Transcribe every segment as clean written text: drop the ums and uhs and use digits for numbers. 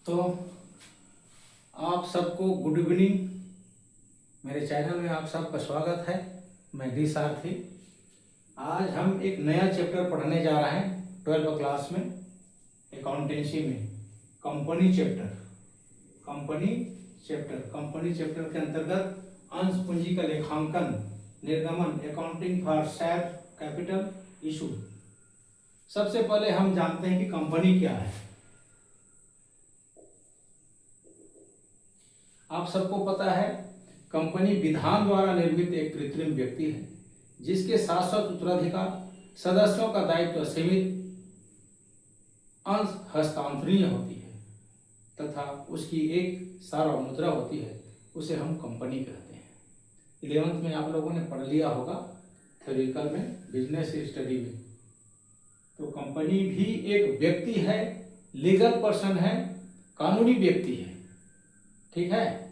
तो आप सबको गुड इवनिंग। मेरे चैनल में आप सबका स्वागत है। मैं डी सारथी। आज हम एक नया चैप्टर पढ़ने जा रहे हैं 12th क्लास में, अकाउंटेंसी में कंपनी चैप्टर। कंपनी चैप्टर के अंतर्गत अंश पूंजी का लेखांकन, निर्गमन, accounting for share capital issue. सबसे पहले हम जानते हैं कि कंपनी क्या है। आप सबको पता है कंपनी विधान द्वारा निर्मित एक कृत्रिम व्यक्ति है जिसके शाश्वत उत्तराधिकार, सदस्यों का दायित्व सीमित, अंश हस्तांतरणीय होती है तथा उसकी एक सार्वमुद्रा होती है। उसे हम कंपनी कहते हैं। 11th में आप लोगों ने पढ़ लिया होगा थ्योरिटिकल में, बिजनेस स्टडी में। तो कंपनी भी एक व्यक्ति है, लीगल पर्सन है, कानूनी व्यक्ति है। ठीक है,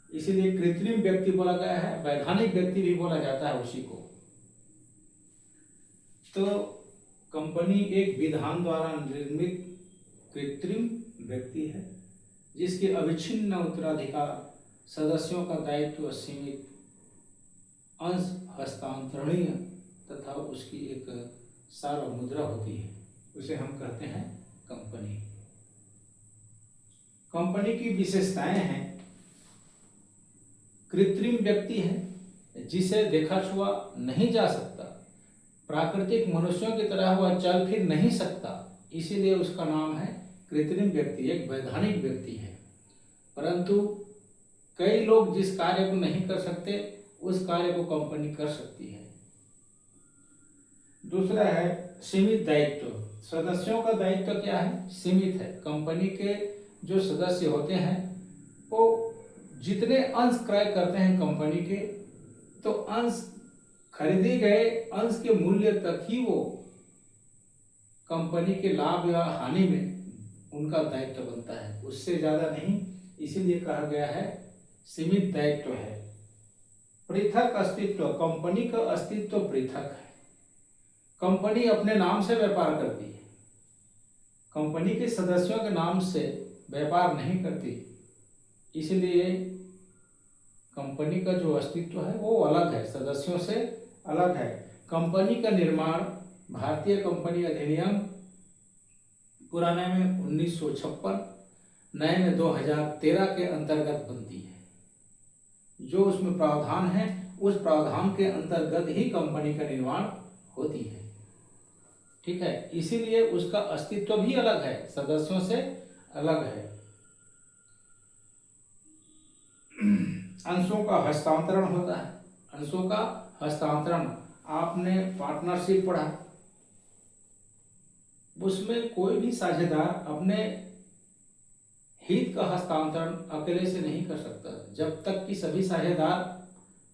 इसीलिए कृत्रिम व्यक्ति बोला गया है, वैधानिक व्यक्ति भी बोला जाता है उसी को। तो कंपनी एक विधान द्वारा निर्मित कृत्रिम व्यक्ति है जिसके अविच्छिन्न उत्तराधिकार, सदस्यों का दायित्व सीमित, अंश हस्तांतरणीय तथा उसकी एक सार्वमुद्रा होती है। उसे हम कहते हैं कंपनी। कंपनी की विशेषताएं हैं: कृत्रिम व्यक्ति है जिसे देखा छुआ नहीं जा सकता, प्राकृतिक मनुष्यों की तरह वह चल फिर नहीं सकता, इसीलिए उसका नाम है कृत्रिम व्यक्ति। एक वैधानिक व्यक्ति है, परंतु कई लोग जिस कार्य को नहीं कर सकते उस कार्य को कंपनी कर सकती है। दूसरा है सीमित दायित्व। सदस्यों का दायित्व क्या है? सीमित है। कंपनी के जो सदस्य होते हैं वो जितने अंश क्रय करते हैं कंपनी के, तो अंश खरीदे गए अंश के मूल्य तक ही वो कंपनी के लाभ या हानि में उनका दायित्व बनता है, उससे ज्यादा नहीं। इसीलिए कहा गया है सीमित दायित्व है। पृथक अस्तित्व। कंपनी का अस्तित्व पृथक है। कंपनी अपने नाम से व्यापार करती है, कंपनी के सदस्यों के नाम से व्यापार नहीं करती। इसलिए कंपनी का जो अस्तित्व है वो अलग है, सदस्यों से अलग है। कंपनी का निर्माण भारतीय कंपनी अधिनियम पुराने में 1956, नए में 2013 के अंतर्गत बनती है। जो उसमें प्रावधान है उस प्रावधान के अंतर्गत ही कंपनी का निर्माण होती है। ठीक है, इसीलिए उसका अस्तित्व भी अलग है, सदस्यों से अलग है। अंशों का हस्तांतरण होता है। अंशों का हस्तांतरण, आपने पार्टनरशिप पढ़ा, उसमें कोई भी साझेदार अपने हित का हस्तांतरण अकेले से नहीं कर सकता। जब तक कि सभी साझेदार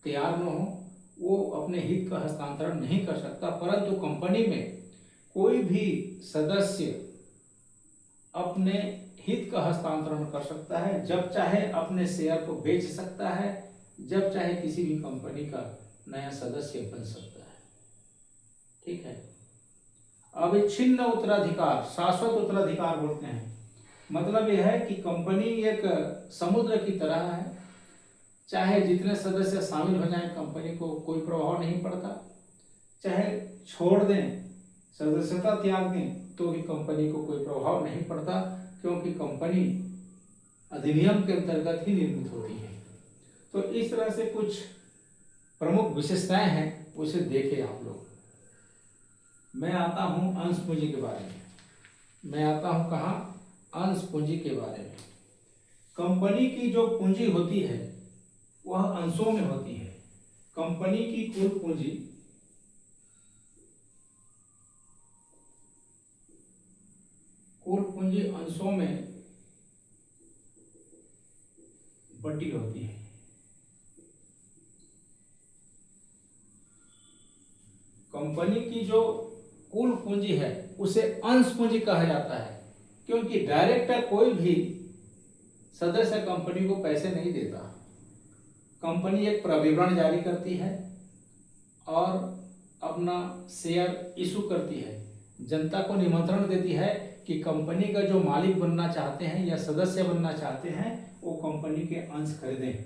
तैयार न हो वो अपने हित का हस्तांतरण नहीं कर सकता। परंतु कंपनी में कोई भी सदस्य अपने हित का हस्तांतरण कर सकता है, जब चाहे अपने शेयर को बेच सकता है, जब चाहे किसी भी कंपनी का नया सदस्य बन सकता है। ठीक है, अविच्छिन्न उत्तराधिकार, शाश्वत उत्तराधिकार बोलते हैं। मतलब यह है कि कंपनी एक समुद्र की तरह है, चाहे जितने सदस्य शामिल हो जाएं कंपनी को कोई प्रभाव नहीं पड़ता, चाहे छोड़ दें, सदस्यता त्याग दें तो भी कंपनी को कोई प्रभाव नहीं पड़ता, क्योंकि कंपनी अधिनियम के अंतर्गत ही निर्मित होती है। तो इस तरह से कुछ प्रमुख विशेषताएं हैं, उसे देखें आप लोग। मैं आता हूं अंश पूंजी के बारे में। मैं आता हूं कहाँ? अंश पूंजी के बारे में। कंपनी की जो पूंजी होती है वह अंशों में होती है। कंपनी की कुल पूंजी अंशों में बटी होती है। कंपनी की जो कुल पूंजी है उसे अंश पूंजी कहा जाता है, क्योंकि डायरेक्टर कोई भी सदस्य कंपनी को पैसे नहीं देता। कंपनी एक प्रविवरण जारी करती है और अपना शेयर इशू करती है। जनता को निमंत्रण देती है कि कंपनी का जो मालिक बनना चाहते हैं या सदस्य बनना चाहते हैं वो कंपनी के अंश खरीदें।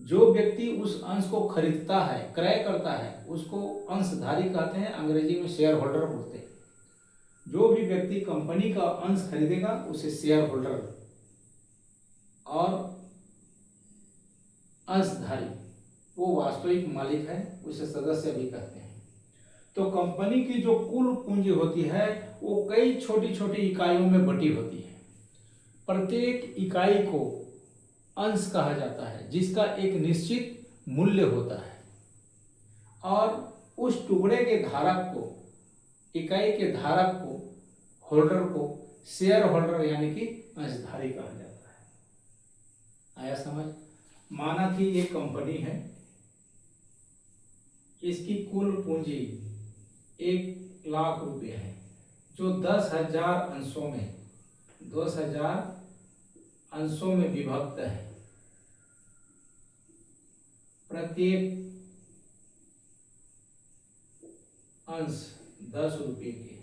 जो व्यक्ति उस अंश को खरीदता है, क्रय करता है, उसको अंशधारी कहते हैं, अंग्रेजी में शेयर होल्डर बोलते हैं। जो भी व्यक्ति कंपनी का अंश खरीदेगा उसे शेयर होल्डर और अंशधारी, वो वास्तविक मालिक है, उसे सदस्य भी कहते हैं। तो कंपनी की जो कुल पूंजी होती है वो कई छोटी छोटी इकाइयों में बटी होती है। प्रत्येक इकाई को अंश कहा जाता है जिसका एक निश्चित मूल्य होता है, और उस टुकड़े के धारक को, इकाई के धारक को, होल्डर को शेयर होल्डर यानी कि अंशधारी कहा जाता है। आया समझ? माना कि ये कंपनी है, इसकी कुल पूंजी 1,00,000 रुपये है, जो 10,000 अंशों में 10,000 अंशों में विभक्त है। प्रत्येक अंश 10 रुपये के।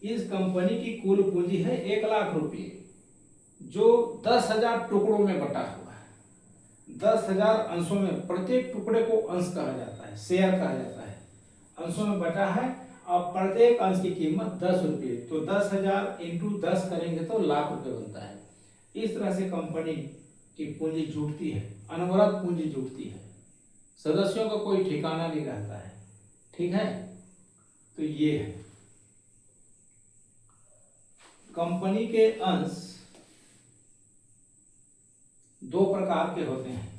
इस कंपनी की कुल पूंजी है 1,00,000 रुपये, जो 10,000 टुकड़ों में बटा हुआ है। 10,000 अंशों में, प्रत्येक टुकड़े को अंश कहा जाता है, शेयर कहा जाता है, अंशों में बटा है। और प्रत्येक अंश की कीमत 10 रुपये, तो 10,000 इंटू 10 करेंगे तो 1,00,000 रुपये बनता है। इस तरह से कंपनी की पूंजी जुटती है, अनवरत पूंजी जुटती है, सदस्यों का कोई ठिकाना नहीं रहता है। ठीक है, तो ये है कंपनी के अंश। दो प्रकार के होते हैं।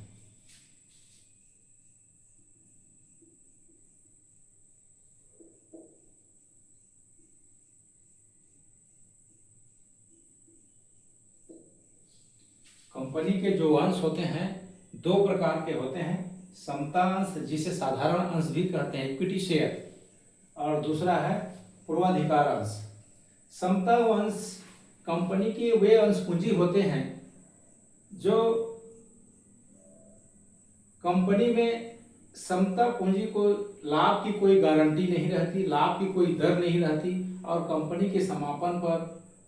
कंपनी के जो अंश होते हैं दो प्रकार के होते हैं। समता अंश, जिसे साधारण अंश भी कहते हैं, इक्विटी शेयर, और दूसरा है पूर्वाधिकार अंश। समता अंश कंपनी के वे अंश पूंजी होते हैं जो कंपनी में समता पूंजी को लाभ की कोई गारंटी नहीं रहती, लाभ की कोई दर नहीं रहती, और कंपनी के समापन पर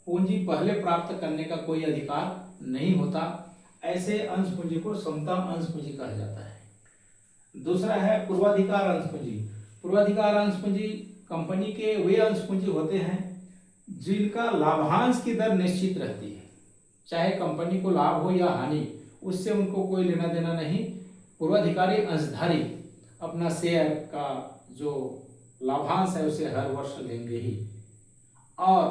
पूंजी पहले प्राप्त करने का कोई अधिकार नहीं होता। ऐसे अंश पूंजी को समता अंश पूंजी कहा जाता है। दूसरा है पूर्वाधिकार अंश पूंजी। पूर्वाधिकार अंश पूंजी कंपनी के वे अंश पूंजी होते हैं जिनका लाभांश की दर निश्चित रहती है, चाहे कंपनी को लाभ हो या हानि, उससे उनको कोई लेना देना नहीं। पूर्वाधिकारी अंशधारी अपना शेयर का जो लाभांश है उसे हर वर्ष लेंगे ही, और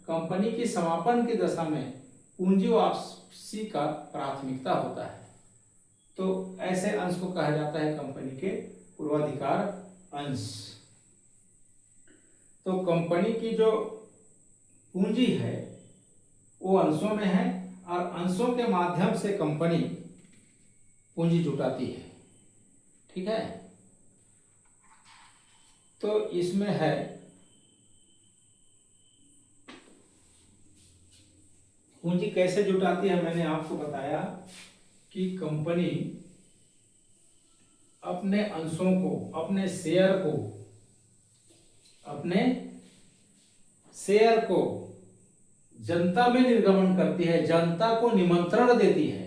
कंपनी की समापन की दशा में पूंजी वापसी का प्राथमिकता होता है। तो ऐसे अंश को कहा जाता है कंपनी के पूर्वाधिकार अंश। तो कंपनी की जो पूंजी है वो अंशों में है, और अंशों के माध्यम से कंपनी पूंजी जुटाती है। ठीक है, तो इसमें है पूंजी कैसे जुटाती है। मैंने आपको बताया कि कंपनी अपने अंशों को, अपने शेयर को जनता में निर्गमन करती है, जनता को निमंत्रण देती है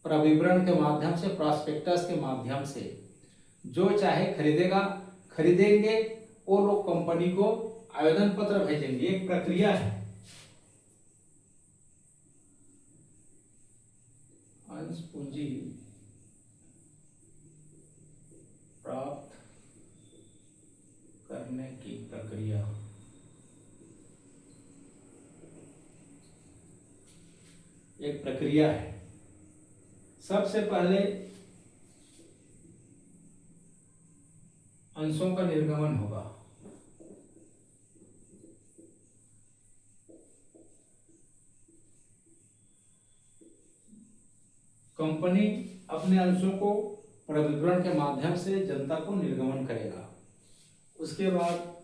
प्रविवरण के माध्यम से, प्रॉस्पेक्टस के माध्यम से। जो चाहे खरीदेगा, खरीदेंगे, वो लोग कंपनी को आवेदन पत्र भेजेंगे। एक प्रक्रिया है। अंश पूंजी प्राप्त करने की प्रक्रिया। एक प्रक्रिया है। सबसे पहले अंशों का निर्गमन होगा। कंपनी अपने अंशों को प्रविवरण के माध्यम से जनता को निर्गमन करेगा। उसके बाद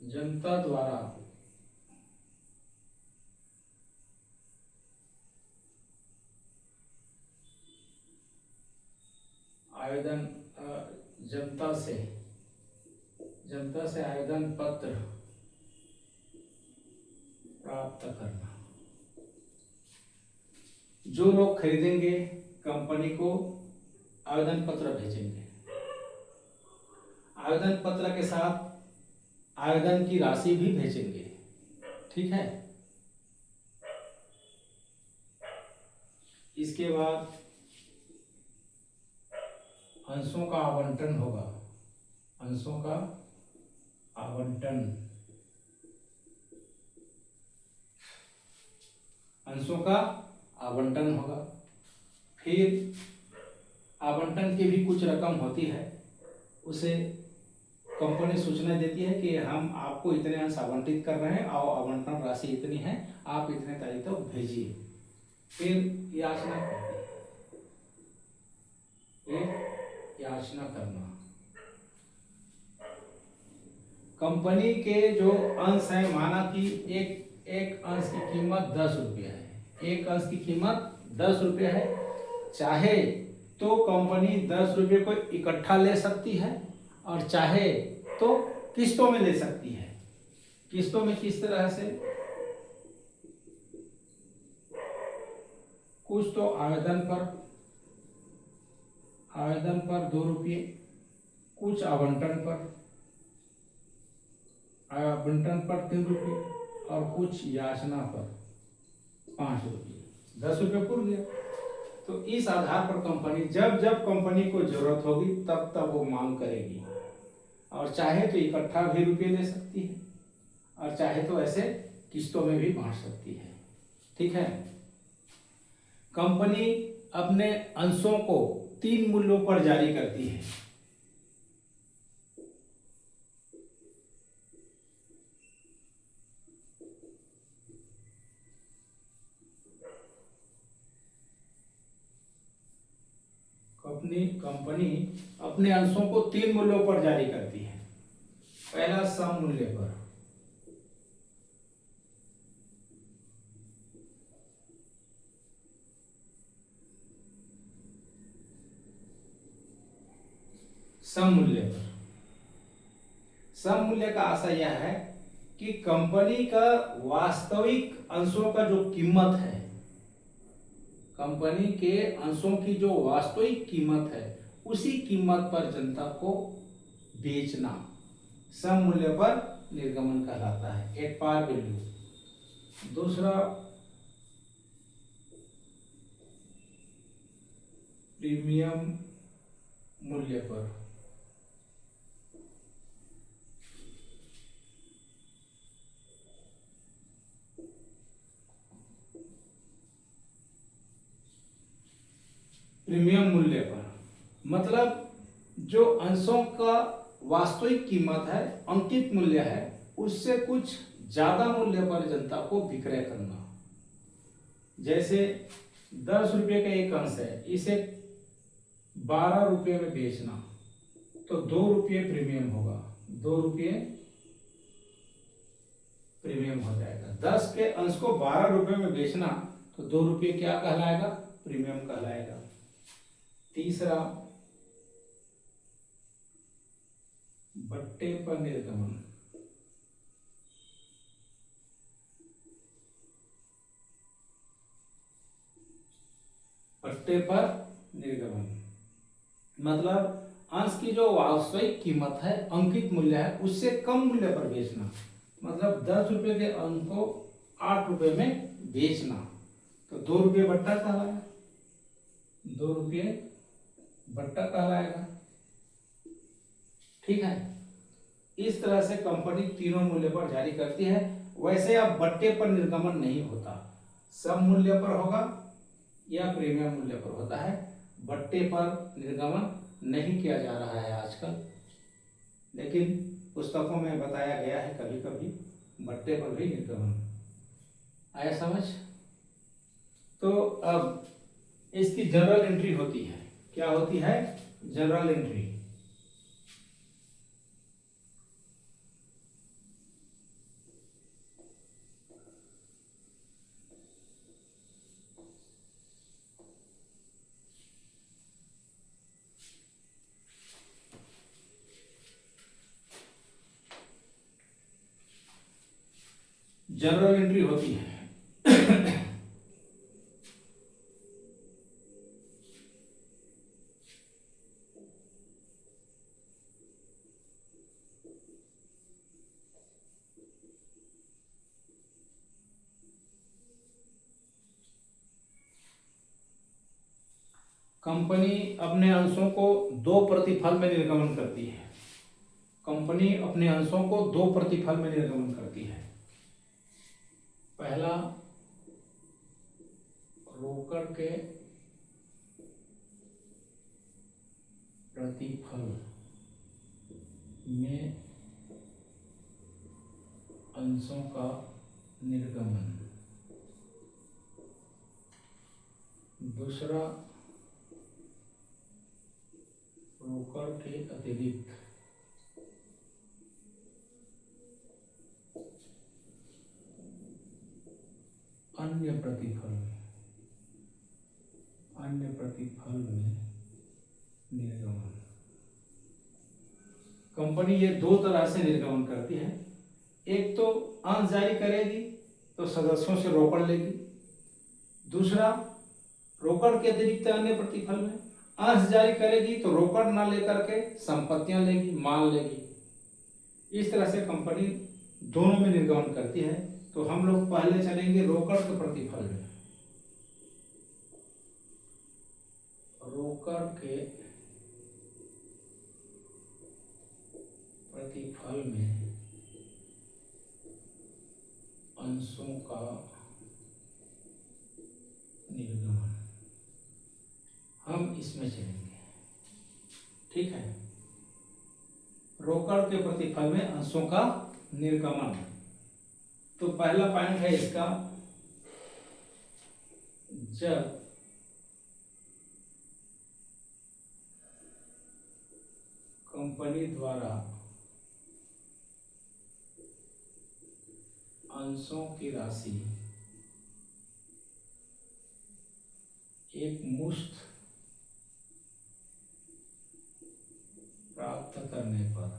जनता द्वारा आवेदन, जनता से जनता से आवेदन पत्र प्राप्त करना। जो लोग खरीदेंगे कंपनी को आवेदन पत्र भेजेंगे। आवेदन पत्र के साथ आवेदन की राशि भी भेजेंगे। ठीक है। इसके बाद अंशों का आवंटन होगा। अंशों का आवंटन, अंशों का आवंटन होगा। फिर आवंटन की भी कुछ रकम होती है, उसे कंपनी सूचना देती है कि हम आपको इतने अंश आवंटित कर रहे हैं और आवंटन राशि इतनी है, आप इतने तारीख तक भेजिए। फिर याचना करती है, याचना करना। कंपनी के जो अंश है, माना कि एक अंश की कीमत 10 रुपया है। एक अंश की कीमत 10 रुपया है। चाहे तो कंपनी 10 रुपये को इकट्ठा ले सकती है और चाहे तो किस्तों में ले सकती है। किस्तों में किस तरह से? कुछ तो आवेदन पर 2 रुपये, कुछ आवंटन पर 3 रुपये और कुछ याचना पर 5 रुपये। 10 रुपये पूर गया। तो इस आधार पर कंपनी जब जब कंपनी को जरूरत होगी तब तब वो मांग करेगी, और चाहे तो इकट्ठा भी रुपये ले सकती है और चाहे तो ऐसे किस्तों में भी बांट सकती है। ठीक है। कंपनी अपने अंशों को 3 मूल्यों पर जारी करती है। कंपनी अपने अंशों को 3 मूल्यों पर जारी करती है। पहला सम मूल्य पर, सम मूल्य पर। सम मूल्य का आशय यह है कि कंपनी का वास्तविक अंशों का जो कीमत है, कंपनी के अंशों की जो वास्तविक कीमत है, उसी कीमत पर जनता को बेचना सम मूल्य पर निर्गमन कहलाता है, एट पार वैल्यू। दूसरा प्रीमियम मूल्य पर। प्रीमियम मूल्य पर मतलब जो अंशों का वास्तविक कीमत है, अंकित मूल्य है, उससे कुछ ज्यादा मूल्य पर जनता को विक्रय करना। जैसे 10 रुपये का एक अंश है, इसे 12 रुपये में बेचना, तो 2 रुपये प्रीमियम होगा। 2 रुपये प्रीमियम हो जाएगा। 10 के अंश को 12 रुपये में बेचना, तो 2 रुपये क्या कहलाएगा? प्रीमियम कहलाएगा। तीसरा बट्टे पर निर्गमन। बट्टे पर निर्गमन मतलब अंश की जो वास्तविक कीमत है, अंकित मूल्य है, उससे कम मूल्य पर बेचना। मतलब 10 रुपये के अंश को 8 रुपये में बेचना, तो 2 रुपये बट्टा कहलाएगा। 2 रुपये बट्टा कहलाएगा। ठीक है। इस तरह से कंपनी तीनों मूल्य पर जारी करती है। वैसे अब बट्टे पर निर्गमन नहीं होता, सम मूल्य पर होगा या प्रीमियम मूल्य पर होता है। बट्टे पर निर्गमन नहीं किया जा रहा है आजकल, लेकिन पुस्तकों में बताया गया है कभी कभी बट्टे पर भी निर्गमन। आया समझ? तो अब इसकी जनरल एंट्री होती है। क्या होती है? General entry. जनरल एंट्री होती है। कंपनी अपने अंशों को दो प्रतिफल में निर्गमन करती है। कंपनी अपने अंशों को दो प्रतिफल में निर्गमन करती है। पहला, रोकड़ के प्रतिफल में अंशों का निर्गमन। दूसरा, रोकड़ के अतिरिक्त अन्य प्रतिफल में निर्गमन। कंपनी ये दो तरह से निर्गमन करती है। एक तो अंश जारी करेगी तो सदस्यों से रोकड़ लेगी। दूसरा, रोकड़ के अतिरिक्त अन्य प्रतिफल में अंश जारी करेगी तो रोकड़ ना लेकर के संपत्तियां लेगी, माल लेगी। इस तरह से कंपनी दोनों में निर्गमन करती है। तो हम लोग पहले चलेंगे रोकड़ के प्रतिफल में। रोकड़ के प्रतिफल में अंशों का निर्गमन, हम इसमें चलेंगे। ठीक है, रोकड़ के प्रतिफल में अंशों का निर्गमन। तो पहला पॉइंट है इसका, जब कंपनी द्वारा अंशों की राशि एक मुश्त प्राप्त करने पर,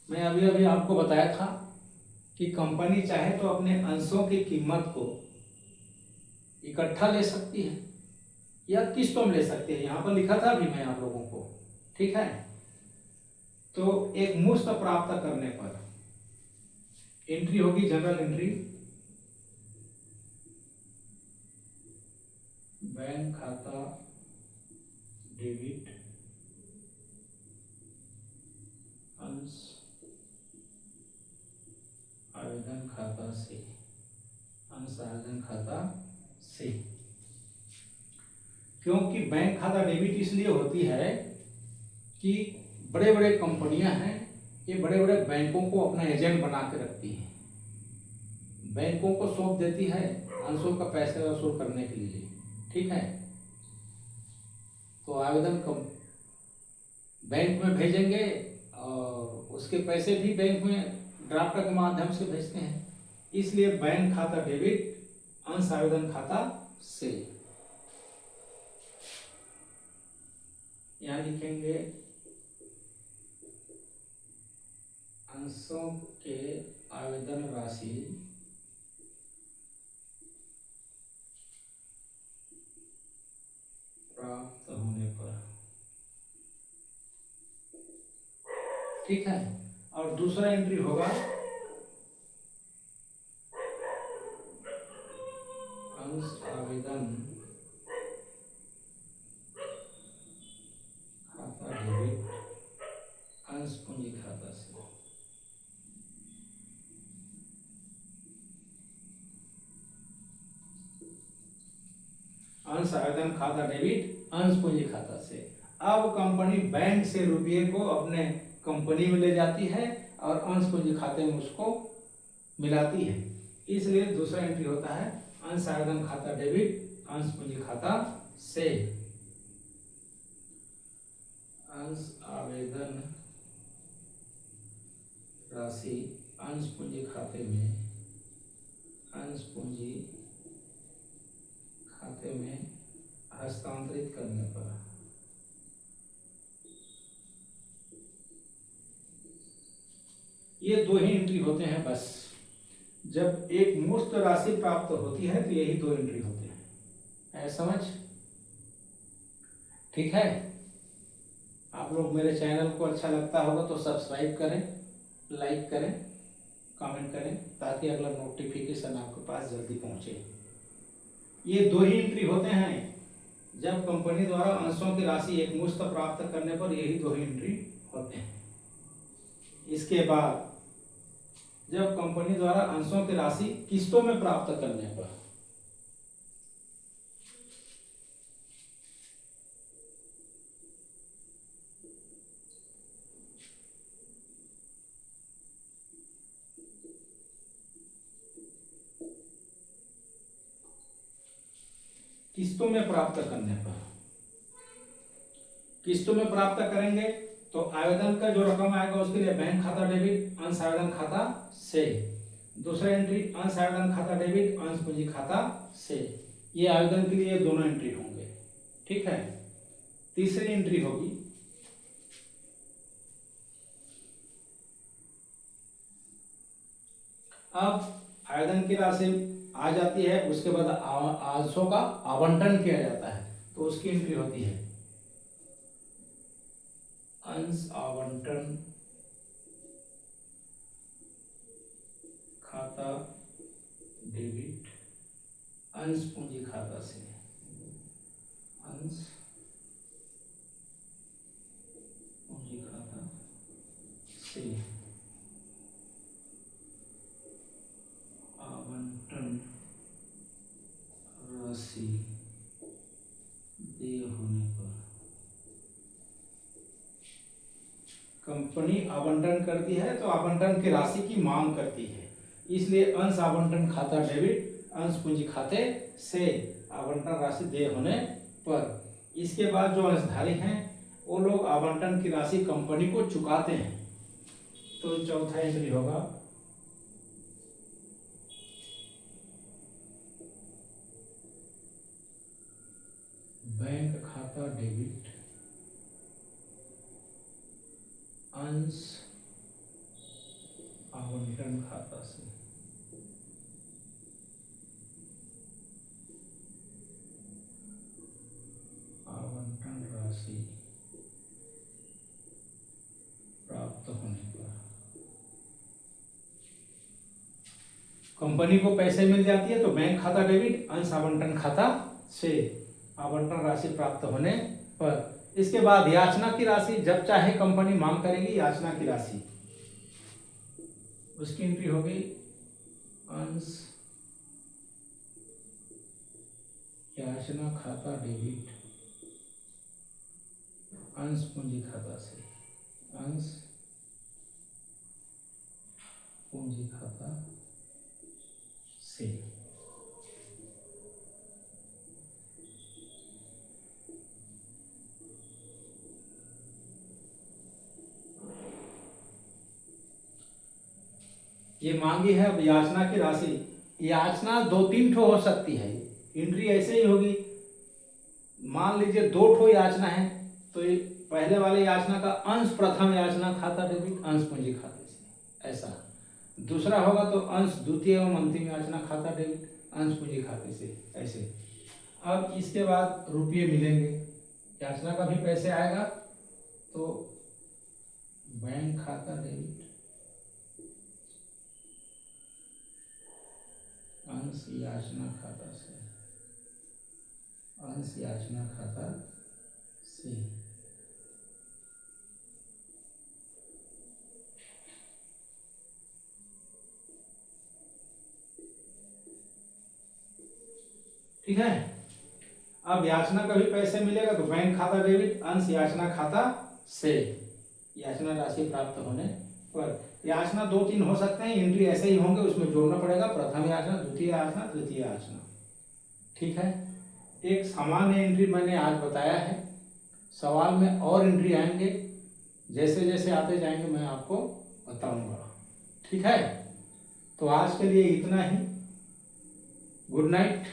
मैं अभी अभी आपको बताया था कि कंपनी चाहे तो अपने अंशों की कीमत को इकट्ठा ले सकती है या किस्तों में ले सकती है। यहां पर लिखा था भी मैं आप लोगों को। ठीक है, तो एक मुश्त प्राप्त करने पर एंट्री होगी जनरल एंट्री, बैंक खाता डेबिट अंश आवेदन खाता से, अंश आवेदन खाता से। क्योंकि बैंक खाता डेबिट इसलिए होती है कि बड़े बड़े कंपनियां हैं, ये बड़े बड़े बैंकों को अपना एजेंट बना के रखती हैं, बैंकों को सौंप देती है अंशों का पैसे वसूल करने के लिए। ठीक है, तो आवेदन कम बैंक में भेजेंगे और उसके पैसे भी बैंक में ड्राफ्ट के माध्यम से भेजते हैं। इसलिए बैंक खाता डेबिट अंश आवेदन खाता से। यहां लिखेंगे अंशों के आवेदन राशि प्राप्त होने पर। ठीक है, और दूसरा एंट्री होगा अंश आवेदन खाता डेबिट अंश पूंजी खाता से। अंश आवेदन खाता डेबिट अंश पूंजी खाता से। अब कंपनी बैंक से रुपये को अपने कंपनी में ले जाती है और अंश पूंजी खाते में उसको मिलाती है। इसलिए दूसरा एंट्री होता है अंश आवेदन खाता डेबिट अंश पूंजी खाता से। अंश आवेदन राशि अंश पूंजी खाते में, अंश पूंजी खाते में हस्तांतरित करने पर। ये दो ही एंट्री होते हैं बस। जब एक मुश्त राशि प्राप्त होती है तो यही दो एंट्री होते हैं। है समझ? ठीक है। आप लोग मेरे चैनल को अच्छा लगता होगा तो सब्सक्राइब करें, लाइक करें, कमेंट करें, ताकि अगला नोटिफिकेशन आपके पास जल्दी पहुंचे। ये दो ही एंट्री होते हैं। जब कंपनी द्वारा अंशों की राशि एक मुश्त प्राप्त करने पर यही दो ही एंट्री होते हैं। इसके बाद जब कंपनी द्वारा अंशों की राशि किस्तों में प्राप्त करने पर किस्तों में प्राप्त करने पर किस्तों में प्राप्त करेंगे तो आवेदन का जो रकम आएगा उसके लिए बैंक खाता डेबिट अंश आवेदन खाता से। दूसरा एंट्री अंश आवेदन खाता डेबिट अंश पूंजी खाता से। ये आवेदन के लिए दोनों एंट्री होंगे। ठीक है। तीसरी एंट्री होगी अब आवेदन की राशि आ जाती है, उसके बाद अंशों का आवंटन किया जाता है तो उसकी एंट्री होती है अंश आवंटन खाता डेबिट अंश पूंजी खाता से। अंश पूंजी खाता से आवंटन राशि देय होने पर कंपनी आवंटन करती है तो आवंटन की राशि की मांग करती है, इसलिए अंश आवंटन खाता डेबिट अंश पूंजी खाते से आवंटन राशि देय होने पर। इसके बाद जो अंशधारी हैं वो लोग आवंटन की राशि कंपनी को चुकाते हैं। तो चौथा एंट्री होगा बैंक खाता डेबिट अंश आवंटन खाता से। आवंटन राशि प्राप्त होने पर कंपनी को पैसे मिल जाती है तो बैंक खाता डेबिट अंश आवंटन खाता से आवंटन राशि प्राप्त होने पर। इसके बाद याचना की राशि जब चाहे कंपनी मांग करेगी, याचना की राशि उसकी एंट्री होगी अंश याचना खाता डेबिट अंश पूंजी खाता से। अंश पूंजी खाता से। ये मांगी है। अब याचना की राशि, याचना दो तीन ठो हो सकती है। एंट्री ऐसे ही होगी, मान लीजिए दो ठो याचना है तो ये पहले वाले याचना का अंश प्रथम याचना खाता डेबिट अंश पूंजी खाते से, ऐसा। दूसरा होगा तो अंश द्वितीय एवं अंतिम याचना खाता डेबिट अंश पूंजी खाते से, ऐसे। अब इसके बाद रुपये मिलेंगे, याचना का भी पैसे आएगा तो बैंक खाता डेबिट अंश याचना खाता से। अंश याचना खाता से। ठीक है। अब याचना का भी पैसे मिलेगा तो बैंक खाता डेबिट अंश याचना खाता से याचना राशि प्राप्त होने पर। याचना दो तीन हो सकते हैं, एंट्री ऐसे ही होंगे, उसमें जोड़ना पड़ेगा प्रथम याचना द्वितीय याचना तृतीय याचना। ठीक है। एक सामान्य एंट्री मैंने आज बताया है, सवाल में और एंट्री आएंगे, जैसे जैसे आते जाएंगे मैं आपको बताऊंगा। ठीक है। तो आज के लिए इतना ही। Good night.